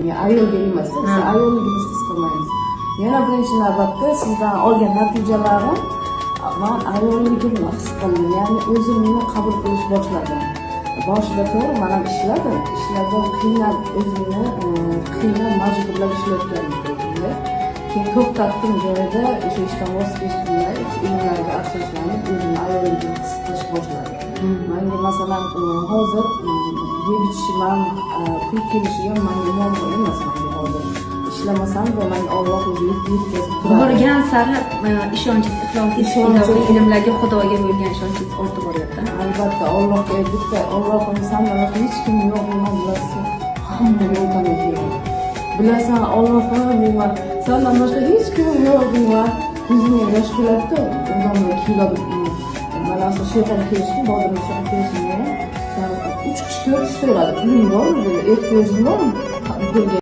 Ayolga emas, siz ayolligimizni his qilmaymiz. Yana birinchi navbatda sizdan olgan natijalarim men ayolligimni his qildim, ya'ni o'zimni qabul qilish boshladim. Boshida to'g'ri men ham ishladim, qiynab o'zimni qiynab majburlab ishlayotgandim. Keyin to'xtatdim joyida, o'sha ishdan voz kechdim, ilmlarga asoslanib o'zimni ayolligimni his qilish boshladim. Menga masalan hozir yeb ichishim ham pul kelishim ham menga muammo emas. Menga hozir ishlamasam da menga Alloh o'zi yetkazib turadi. Borgan sari ishonchingiz, ixlosingiz, ilmlarga, Xudoga bo'lgan ishonchingiz ortib boryapti. Albatta Allohga bitta Allohim sendan boshqa hech kim yo'qligini bilasan. Hammaga o'taman kerak. Bilasan Allohim deyman, sendan boshqa hech kim yo'q deyman. Ko'zimga yosh keladi-da, o'zimga keladi. Mana shu shehar kelishim, Bodir shehar kelishimga 3 kishi 4 kishi so'radi. Puling bormi dedi, ehtiyojing bormi?